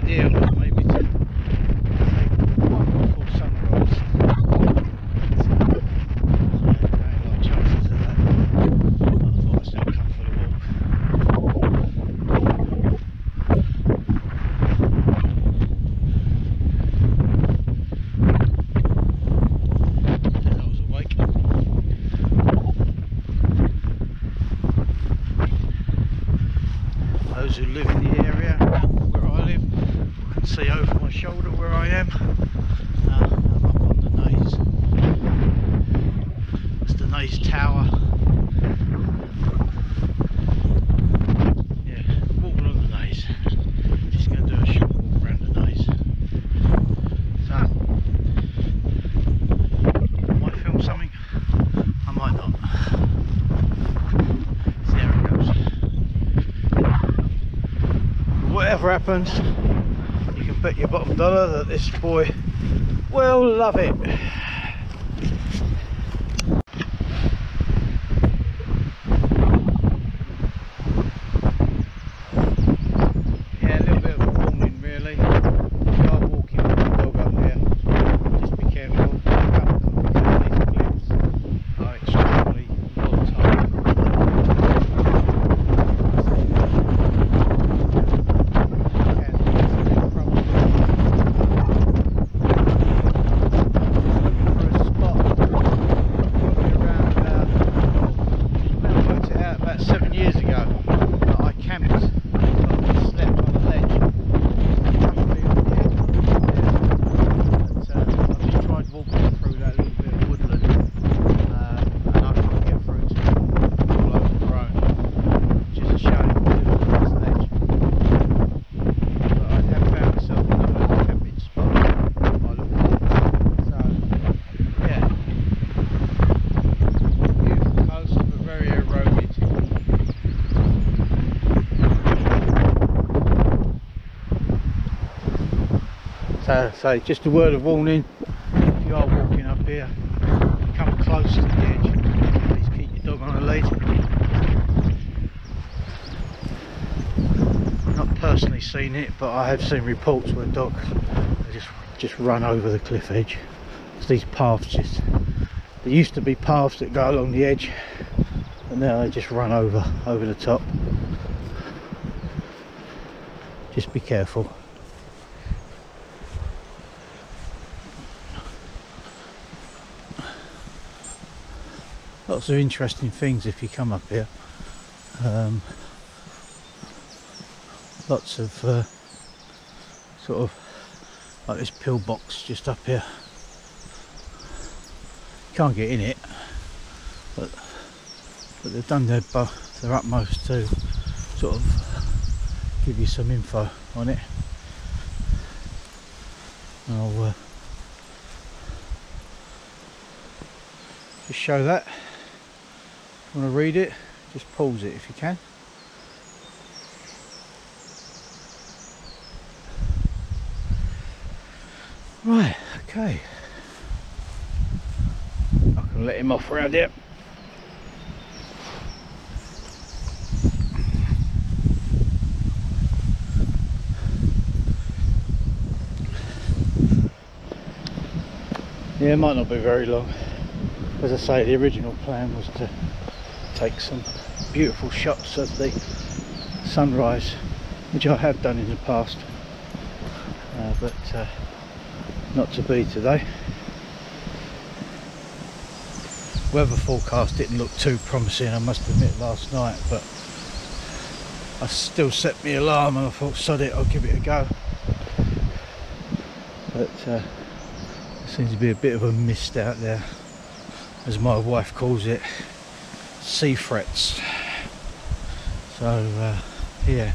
idea was maybe to take what we call sunrise. There ain't a lot of chances of that. But I thought I'd still come for the walk. Because I was awake. Those who live in the area where I live can see over my shoulder where I am. I'm up on the Naze. It's the Naze Tower. Yeah, walking on the Naze. Just going to do a short walk around the Naze. So, I might film something, I might not. See how it goes. Whatever happens, you can bet your bottom dollar that this boy will love it. Yeah, a little bit of a warning really. If you are walking with the dog up here, just be careful. These cliffs are extremely volatile. So just a word of warning, if you are walking up here, come close to the edge, please keep your dog on a lead. Not personally seen it, but I have seen reports where dogs just run over the cliff edge. It's these paths there used to be paths that go along the edge, and now they just run over the top. Just be careful. Lots of interesting things if you come up here. Lots of sort of like this pillbox just up here. You can't get in it, but they've done their utmost to sort of give you some info on it. And I'll just show that. If you want to read it, just pause it if you can. Right, okay. I can let him off around here. Yeah, it might not be very long. As I say, the original plan was to take some beautiful shots of the sunrise, which I have done in the past, but not to be today. Weather forecast didn't look too promising, I must admit, last night, but I still set my alarm and I thought, sod it, I'll give it a go. But there seems to be a bit of a mist out there, as my wife calls it, sea frets. So yeah.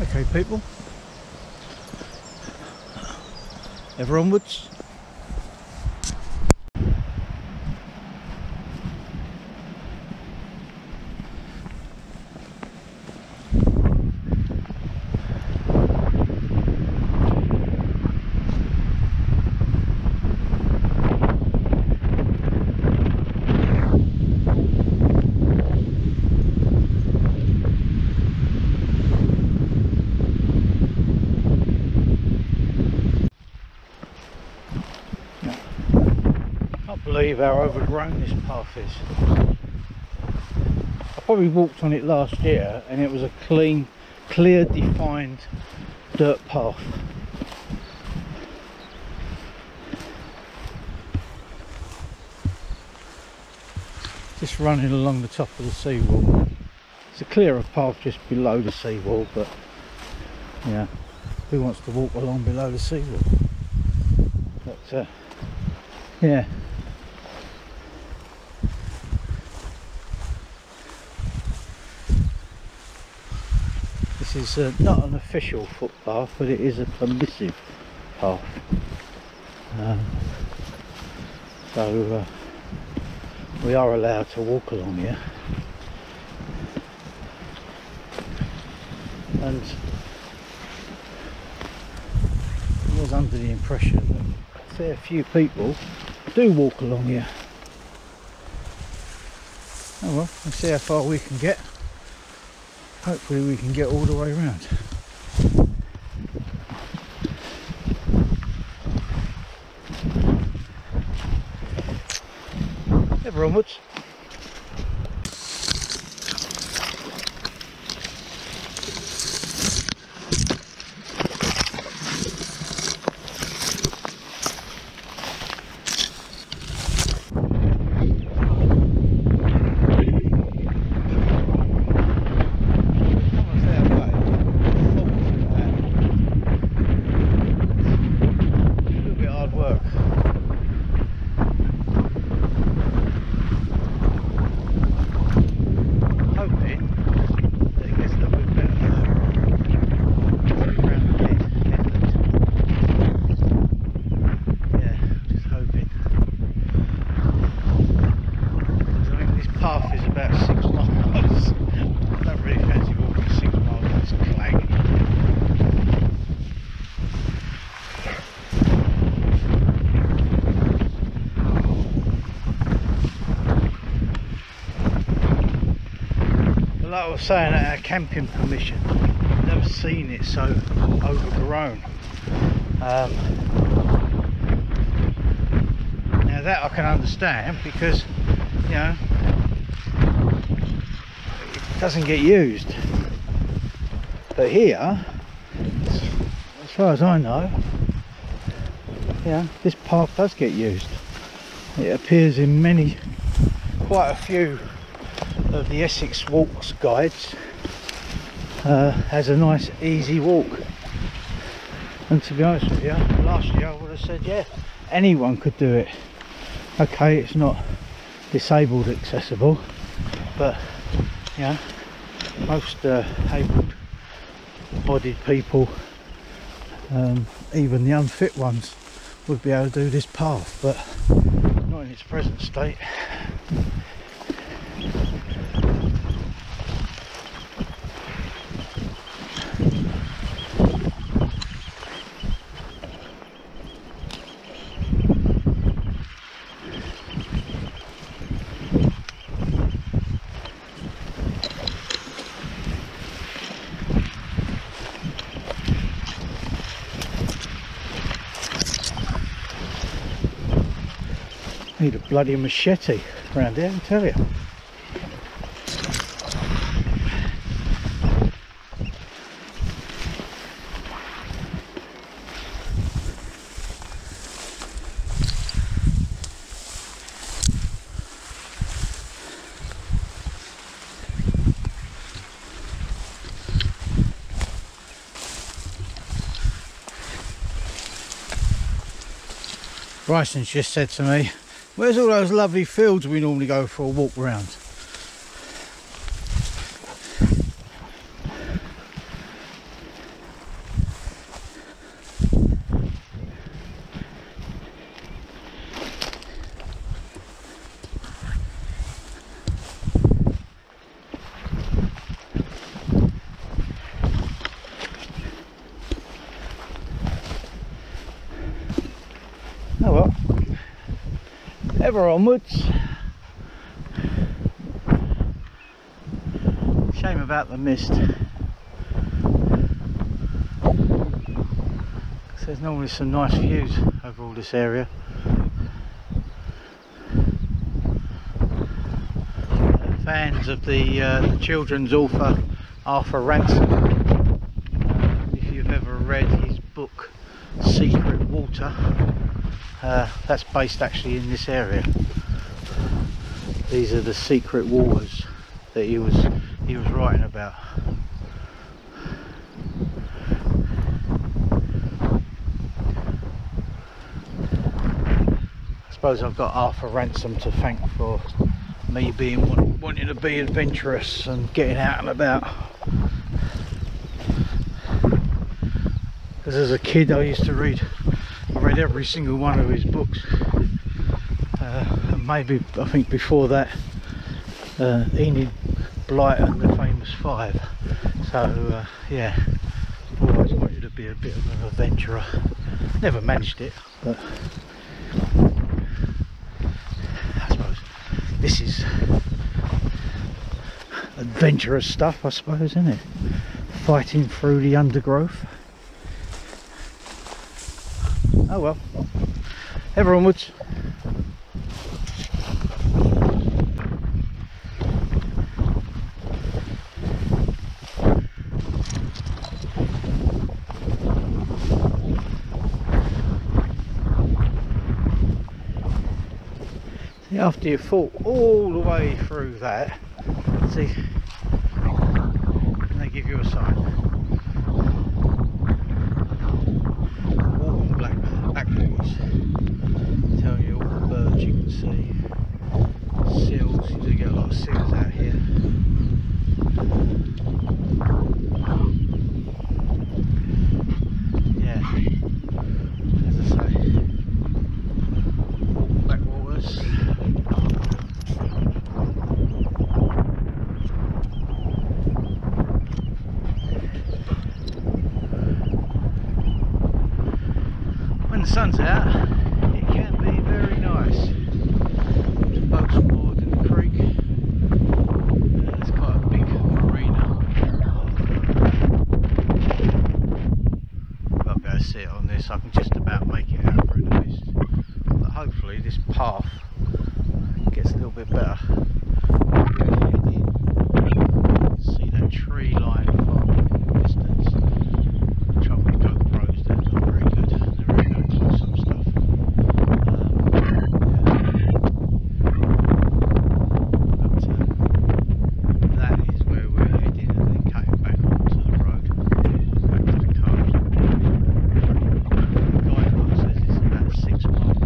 Okay people, ever onwards. believe how overgrown this path is. I probably walked on it last year and it was a clear defined dirt path. Just running along the top of the seawall. It's a clearer path just below the seawall, but yeah, who wants to walk along below the seawall? But yeah. This is not an official footpath, but it is a permissive path. So we are allowed to walk along here. And I was under the impression that a fair few people do walk along here. Oh well, let's see how far we can get. Hopefully we can get all the way around. Ever onwards. Like I was saying, at our camping permission, I've never seen it so overgrown. Now that I can understand, because you know it doesn't get used. But here, as far as I know, yeah, this path does get used. It appears in quite a few of the Essex Walks guides as a nice easy walk. And to be honest with you, last year I would have said yeah, anyone could do it. Okay, it's not disabled accessible, but yeah, most able-bodied people, even the unfit ones, would be able to do this path, but not in its present state. Need a bloody machete around here, I tell you. Bryson's just said to me, where's all those lovely fields we normally go for a walk round? Oh well. Ever onwards. Shame about the mist. There's normally some nice views over all this area. of the children's author Arthur Ransom. If you've ever read his book Secret Water, that's based actually in this area. These are the secret waters that he was writing about. I suppose I've got Arthur Ransom to thank for me being wanting to be adventurous and getting out and about. Because as a kid I used to read, I read every single one of his books. And maybe, I think before that, Enid Blyton and the Famous Five. So yeah, always wanted to be a bit of an adventurer. Never managed it, but I suppose this is adventurous stuff, I suppose, isn't it? Fighting through the undergrowth. Oh well, ever onwards. After you fought all the way through that, see, and they give you a sign. Walton backwaters, telling you all the birds you can see. Seals, you do get a lot of seals out here. Yeah, as I say, Walton backwaters. When the sun's out, it can be very nice. The boats moored in the creek. There's quite a big marina. I won't be able to see it on this. I can just about make it out through the mist. But hopefully this path gets a little bit better. See that tree line far in the distance. The trouble with GoPros, they're not very good. They're very good at close-up stuff. But that is where we're heading, and then cutting back onto the road, back to the car. The guidebook says it's about 6 miles.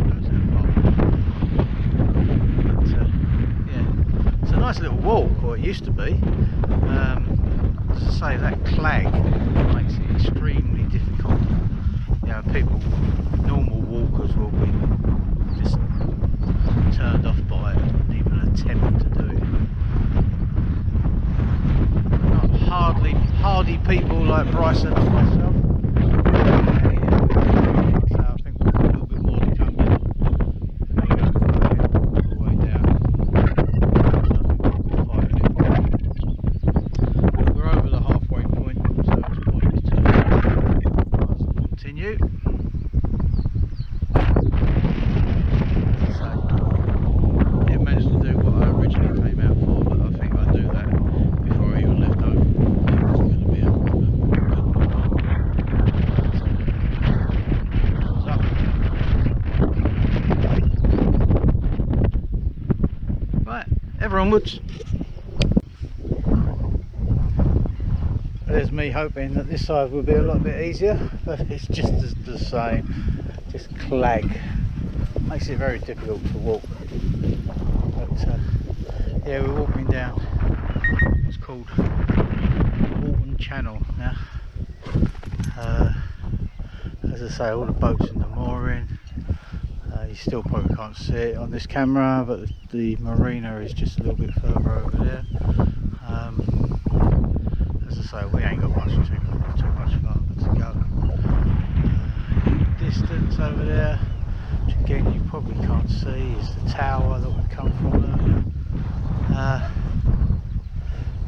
Goes that far. But yeah, it's a nice little walk, or it used to be. As I say, that clag makes it extremely difficult. You know, people, normal walkers will be just turned off by it and even attempt to do it. Not hardy people like Bryson and myself. So I think we've got a little bit more to come in. All the way down. We're over the halfway point, so it's pointless to continue. So, didn't manage to do what I originally came out for, but I think I'd do that before I even left home. It was going to be a good one. Right, ever onwards. There's me hoping that this side will be a lot bit easier, but it's just the same, just clag. Makes it very difficult to walk. But yeah, we're walking down what's called Walton Channel now. As I say, all the boats in the mooring. You still probably can't see it on this camera, but the marina is just a little bit further over there. As I say, we ain't got too much farther to go. Distance over there, which again you probably can't see, is the tower that we come from earlier.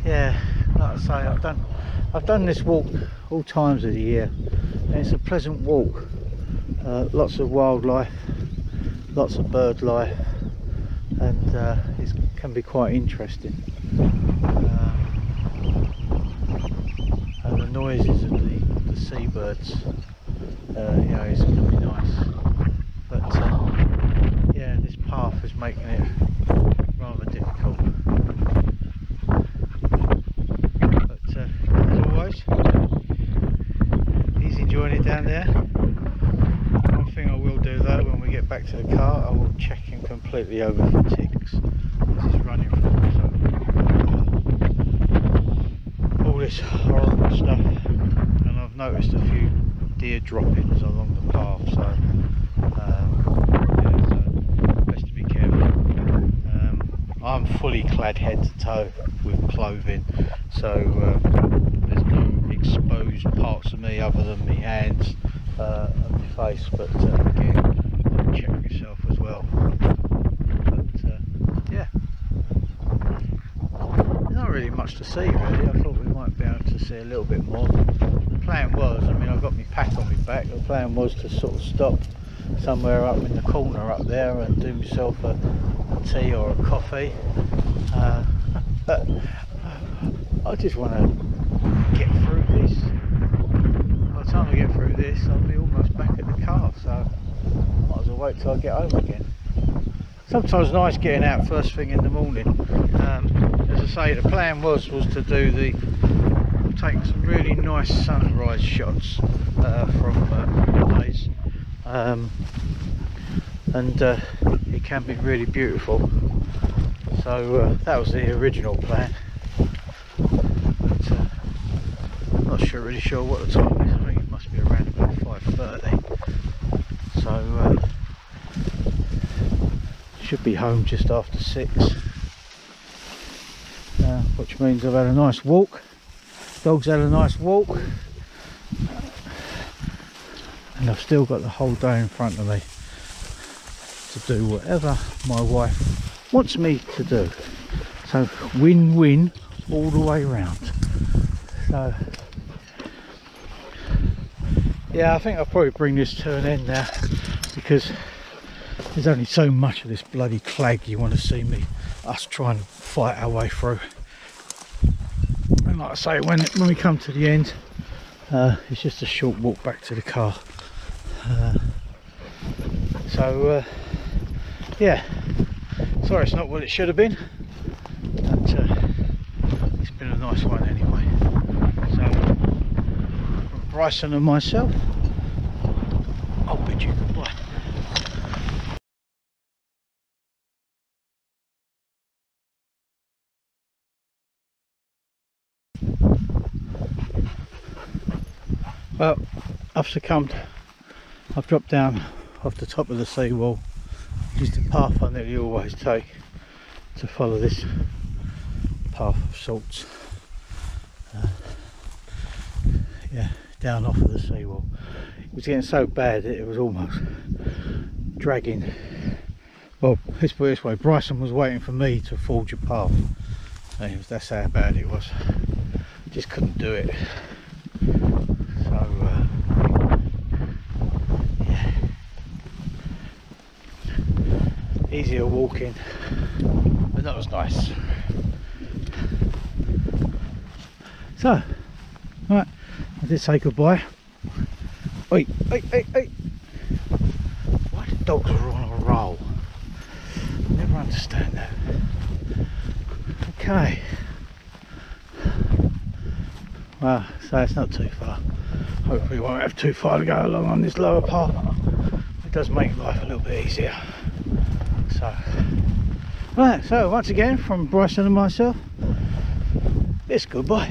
Yeah, like I say, I've done this walk all times of the year, and it's a pleasant walk. Lots of wildlife, lots of bird life, and it can be quite interesting. And the noises of the seabirds, you know, it's going to be nice. But yeah, this path is making it rather difficult. But as always, he's enjoying it down there. One thing I will do though, when we get back to the car, I will check him completely over for ticks. This is running from all this horrible stuff, and I've noticed a few deer droppings along the path, so yeah, so best to be careful. I'm fully clad head to toe with clothing, so there's no exposed parts of me other than my hands and my face, but again, check yourself as well. But yeah, there's not really much to see really. I thought we might be able to see a little bit more. The plan was, I mean, I've got my pack on my back, the plan was to sort of stop somewhere up in the corner up there and do myself a tea or a coffee, but I just want to get through this. By the time I get through this, I'll be almost back at the car, so I might as well wait till I get home again. Sometimes nice getting out first thing in the morning. As I say, the plan was to do take some really nice sunrise shots from Naze, and it can be really beautiful. So that was the original plan. But, I'm not really sure what the time is. I think it must be around about 5:30. So should be home just after 6, which means I've had a nice walk. Dog's had a nice walk, and I've still got the whole day in front of me to do whatever my wife wants me to do. So win-win all the way round. So yeah, I think I'll probably bring this to an end now, because there's only so much of this bloody clag you want to see us trying to fight our way through. And like I say, when we come to the end, it's just a short walk back to the car. So yeah, sorry it's not what it should have been, but it's been a nice one anyway. So from Bryson and myself, I'll bid you goodbye. Well, I've succumbed. I've dropped down off the top of the seawall, which is the path I nearly always take to follow this path of sorts. Yeah, down off of the seawall. It was getting so bad that it was almost dragging. Well, let's put it this way, Bryson was waiting for me to forge a path. That's how bad it was. Just couldn't do it. So yeah, easier walking, but that was nice. So right, I did say goodbye. Oi, oi, oi, oi. Why do dogs are on a roll? I never understand that. Okay, well, so it's not too far. Hopefully we won't have too far to go along on this lower path. It does make life a little bit easier. So right, so once again from Bryson and myself, it's goodbye.